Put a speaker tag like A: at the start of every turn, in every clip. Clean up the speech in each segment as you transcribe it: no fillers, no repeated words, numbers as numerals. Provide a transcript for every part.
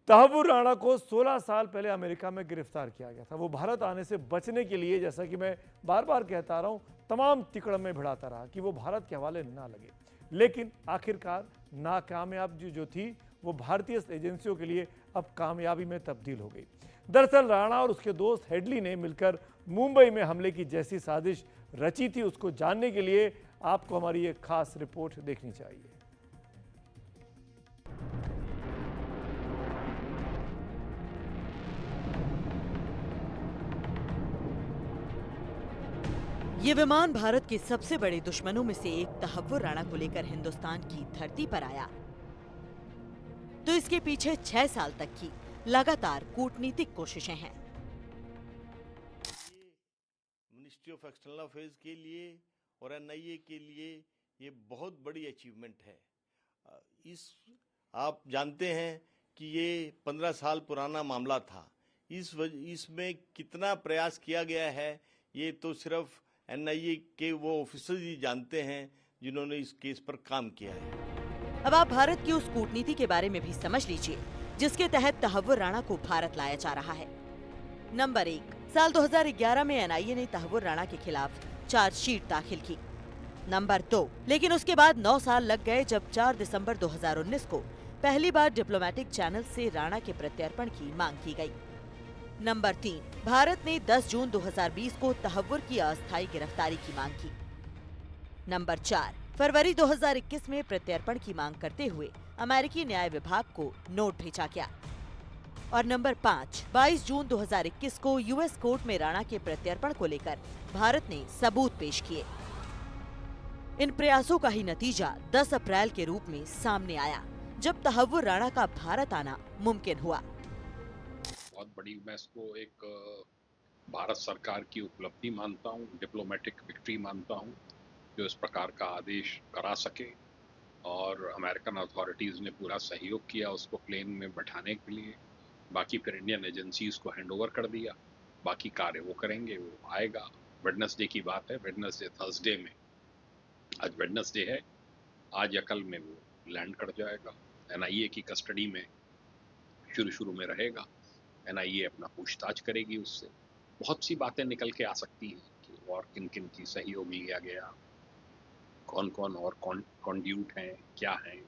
A: तहव्वुर राणा को 16 साल पहले अमेरिका में गिरफ्तार किया गया था। वो भारत आने से बचने के लिए, जैसा कि मैं बार बार कहता रहा हूं, तमाम तिकड़ में भिड़ाता रहा कि वो भारत के हवाले ना लगे। लेकिन आखिरकार नाकामयाबी जो थी वो भारतीय एजेंसियों के लिए अब कामयाबी में तब्दील हो गई। दरअसल राणा और उसके दोस्त हेडली ने मिलकर मुंबई में हमले की जैसी साजिश रची थी, उसको जानने के लिए आपको हमारी एक खास रिपोर्ट देखनी चाहिए।
B: ये विमान भारत के सबसे बड़े दुश्मनों में से एक तहव्वुर राणा को लेकर हिंदुस्तान की धरती पर आया, तो इसके पीछे 6 साल तक की लगातार कूटनीतिक कोशिशें हैं।
C: मिनिस्ट्री ऑफ एक्सटर्नल अफेयर्स के लिए और एनआईए के लिए ये बहुत बड़ी अचीवमेंट है। आप जानते हैं कि ये 15 साल पुराना मामला था। इसमें कितना प्रयास किया गया है ये तो सिर्फ एनआईए के वो ऑफिसर ही जानते हैं जिन्होंने इस केस पर काम किया है।
B: अब आप भारत की उस कूटनीति के बारे में भी समझ लीजिए जिसके तहत तहव्वुर राणा को भारत लाया जा रहा है। नंबर 1, साल 2011 में एनआईए ने तहव्वुर राणा के खिलाफ चार्जशीट दाखिल की। नंबर 2, लेकिन उसके बाद 9 साल लग गए जब 4 दिसंबर 2019 को पहली बार डिप्लोमेटिक चैनल से राणा के प्रत्यर्पण की मांग की गई। नंबर 3, भारत ने 10 जून 2020 को तहव्वुर की अस्थायी गिरफ्तारी की मांग की। नंबर 4, फरवरी 2021 में प्रत्यर्पण की मांग करते हुए अमेरिकी न्याय विभाग को नोट भेजा गया। और नंबर 5, 22 जून 2021 को यूएस कोर्ट में राणा के प्रत्यर्पण को लेकर भारत ने सबूत पेश किए। इन प्रयासों का ही नतीजा 10 अप्रैल के रूप में सामने आया, जब तहव्वुर राणा का भारत आना मुमकिन हुआ।
D: बहुत बड़ी मैं इसको एक भारत सरकार की उपलब्धि मानता हूँ, डिप्लोमेटिक विक्ट्री मानता हूँ, जो इस प्रकार का आदेश करा सके। और अमेरिकन अथॉरिटीज़ ने पूरा सहयोग किया उसको प्लेन में बैठाने के लिए। बाकी फिर इंडियन एजेंसीज को हैंडओवर कर दिया, बाकी कार्य वो करेंगे, वो आएगा। वेडनेसडे की बात है, वेडनेसडे थर्सडे में, आज वेडनेसडे है, आज या कल में वो लैंड कर जाएगा। एनआईए की कस्टडी में शुरू में रहेगा। एनआईए अपना पूछताछ करेगी उससे। बहुत सी बातें निकल के आ सकती हैं कि और किन किन की सहयोग लिया गया, कौन कौन और कॉन्ड्यूट हैं, क्या हैं।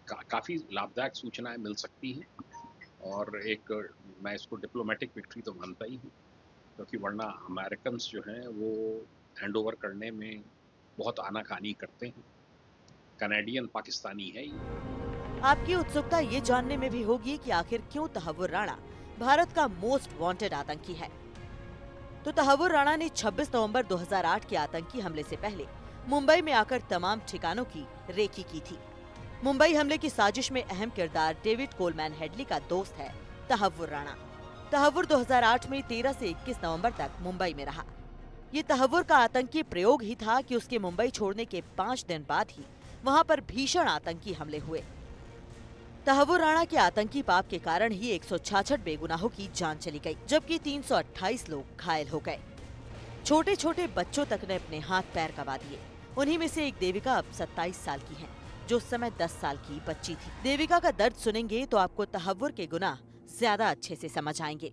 D: काफ़ी लाभदायक सूचनाएं मिल सकती हैं। और एक मैं इसको डिप्लोमेटिक विक्ट्री तो मानता ही हूँ, क्योंकि वरना अमेरिकन्स जो हैं वो हैंडओवर करने में बहुत आनाकानी करते हैं। कनेडियन पाकिस्तानी है ये।
B: आपकी उत्सुकता ये जानने में भी होगी कि आखिर क्यों तहव्वुर राणा भारत का मोस्ट वांटेड आतंकी है। तो तहव्वुर राणा ने 26 नवंबर 2008 के आतंकी हमले से पहले मुंबई में आकर तमाम ठिकानों की रेकी की थी। मुंबई हमले की साजिश में अहम किरदार डेविड कोलमैन हेडली का दोस्त है तहव्वुर राणा। तहव्वुर 2008 में 13 से 21 नवंबर तक मुंबई में रहा। ये तहव्वुर का आतंकी प्रयोग ही था कि उसके मुंबई छोड़ने के 5 दिन बाद ही वहाँ पर भीषण आतंकी हमले हुए। तहव्वुर राणा के आतंकी पाप के कारण ही 166 बेगुनाहों की जान चली गई, जबकि 328 लोग घायल हो गए। छोटे छोटे बच्चों तक ने अपने हाथ पैर गंवा दिए। उन्हीं में से एक देविका अब 27 साल की है, जो उस समय 10 साल की बच्ची थी। देविका का दर्द सुनेंगे तो आपको तहव्वुर के गुनाह ज्यादा अच्छे से समझ आएंगे।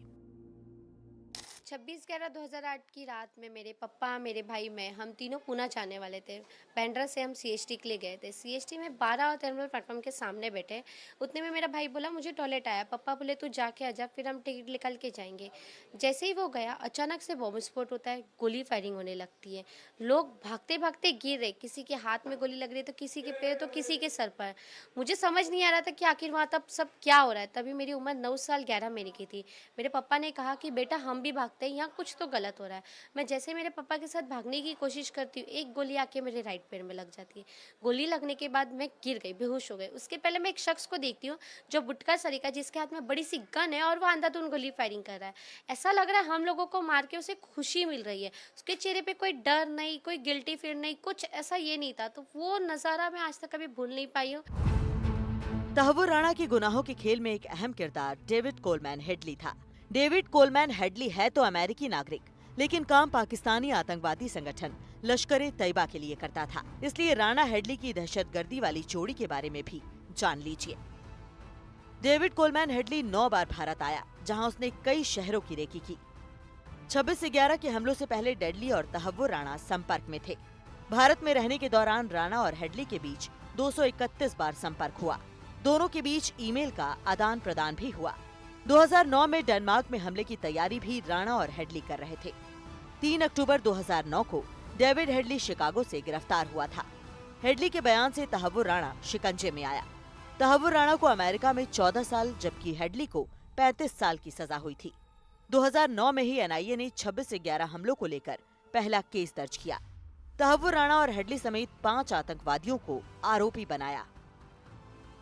E: 26/11/2008 की रात में मेरे पापा, मेरे भाई, मैं, हम तीनों पूना जाने वाले थे। बांद्रा से हम सीएसटी के लिए गए थे। सीएसटी में 12 टर्मिनल प्लेटफॉर्म के सामने बैठे। उतने में मेरा भाई बोला मुझे टॉयलेट आया। पापा बोले तू जाके आ जा, फिर हम टिकट निकाल के जाएंगे। जैसे ही वो गया, अचानक से बॉम्ब स्फोट होता है, गोली फायरिंग होने लगती है। लोग भागते भागते गिर रहे, किसी के हाथ में गोली लग रही है तो किसी के पैर तो किसी के सर पर। मुझे समझ नहीं आ रहा था कि आखिर वहाँ तब सब क्या हो रहा है। तभी मेरी उम्र 9 साल 11 महीने की थी। मेरे पापा ने कहा कि बेटा हम भी यहाँ कुछ तो गलत हो रहा है। मैं जैसे मेरे पापा के साथ भागने की कोशिश करती हूँ, एक गोली आके मेरे राइट पैर में लग जाती है। गोली लगने के बाद मैं गिर गई, बेहोश हो गई। उसके पहले मैं एक शख्स को देखती हूँ जो बुटका सरीका, जिसके हाथ में बड़ी सी गन है और वो अंधाधुंध गोली फायरिंग कर रहा है। ऐसा लग रहा है हम लोगों को मार के उसे खुशी मिल रही है। उसके चेहरे पे कोई डर नहीं, कोई गिल्टी फील नहीं, कुछ ऐसा ये नहीं था। तो वो नज़ारा मैं आज तक कभी भूल नहीं पाई हूँ।
B: तहव्वुर राणा के गुनाहों के खेल में एक अहम किरदार डेविड कोलमैन हेडली था। डेविड कोलमैन हेडली है तो अमेरिकी नागरिक, लेकिन काम पाकिस्तानी आतंकवादी संगठन लश्कर-ए-तैयबा के लिए करता था। इसलिए राणा हेडली की दहशतगर्दी वाली जोड़ी के बारे में भी जान लीजिए। डेविड कोलमैन हेडली 9 बार भारत आया, जहां उसने कई शहरों की रेकी की। 26/11 के हमलों से पहले डेडली और तहव्वुर राणा संपर्क में थे। भारत में रहने के दौरान राणा और हेडली के बीच 231 बार संपर्क हुआ। दोनों के बीच ईमेल का आदान प्रदान भी हुआ। 2009 में डेनमार्क में हमले की तैयारी भी राणा और हेडली कर रहे थे। 3 अक्टूबर 2009 को डेविड हेडली शिकागो से गिरफ्तार हुआ था। हेडली के बयान से तहव्वुर राणा शिकंजे में आया। तहव्वुर राणा को अमेरिका में 14 साल जबकि हेडली को 35 साल की सजा हुई थी। 2009 में ही एनआईए ने 26/11 हमलों को लेकर पहला केस दर्ज किया। तहव्वुर राणा और हेडली समेत 5 आतंकवादियों को आरोपी बनाया।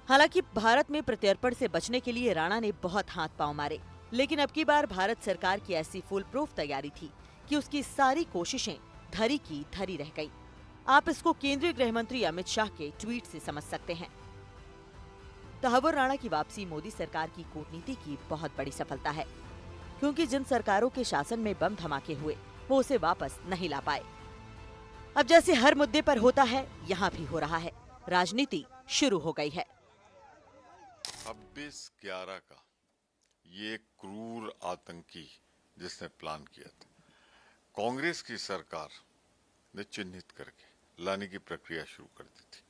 B: हालांकि भारत में प्रत्यर्पण से बचने के लिए राणा ने बहुत हाथ पांव मारे, लेकिन अब की बार भारत सरकार की ऐसी फुल प्रूफ तैयारी थी कि उसकी सारी कोशिशें धरी की धरी रह गई। आप इसको केंद्रीय गृह मंत्री अमित शाह के ट्वीट से समझ सकते हैं। तहव्वुर राणा की वापसी मोदी सरकार की कूटनीति की बहुत बड़ी सफलता है, क्योंकि जिन सरकारों के शासन में बम धमाके हुए वो उसे वापस नहीं ला पाए। अब जैसे हर मुद्दे पर होता है, यहाँ भी हो रहा है। राजनीति शुरू हो गई है।
F: 26/11 का ये क्रूर आतंकी जिसने प्लान किया था, कांग्रेस की सरकार ने चिन्हित करके लाने की प्रक्रिया शुरू कर दी थी।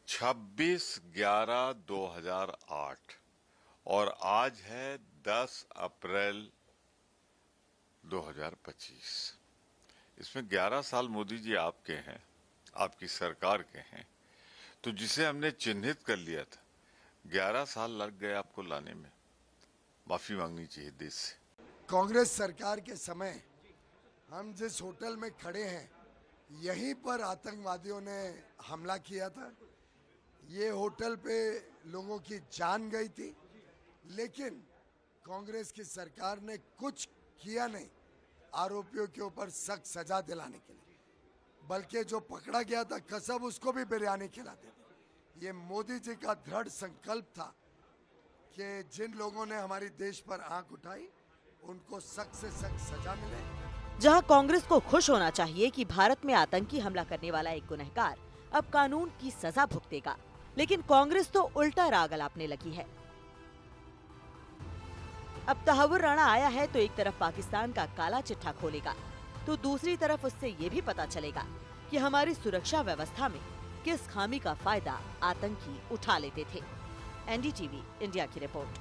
F: 26/11/2008 और आज है 10 अप्रैल 2025। इसमें 11 साल मोदी जी आपके हैं, आपकी सरकार के हैं, तो जिसे हमने चिन्हित कर लिया था 11 साल लग गए आपको लाने में। माफी मांगनी चाहिए देश से।
G: कांग्रेस सरकार के समय हम जिस होटल में खड़े हैं, यहीं पर आतंकवादियों ने हमला किया था। ये होटल पे लोगों की जान गई थी, लेकिन कांग्रेस की सरकार ने कुछ किया नहीं आरोपियों के ऊपर सख्त सजा दिलाने के लिए, बल्कि जो पकड़ा गया था कसम उसको भी बिरयानी खिलाते थे। ये मोदी जी का दृढ़ संकल्प था कि जिन लोगों ने हमारी देश पर आंख उठाई उनको सख्त से सख्त सजा मिले।
B: जहां कांग्रेस को खुश होना चाहिए कि भारत में आतंकी हमला करने वाला एक गुनहगार अब कानून की सजा भुगतेगा, लेकिन कांग्रेस तो उल्टा राग अलापने लगी है। अब तहव्वुर राणा आया है तो एक तरफ पाकिस्तान का काला चिट्ठा खोलेगा, तो दूसरी तरफ उससे ये भी पता चलेगा कि हमारी सुरक्षा व्यवस्था में किस खामी का फायदा आतंकी उठा लेते थे। एनडीटीवी इंडिया की रिपोर्ट।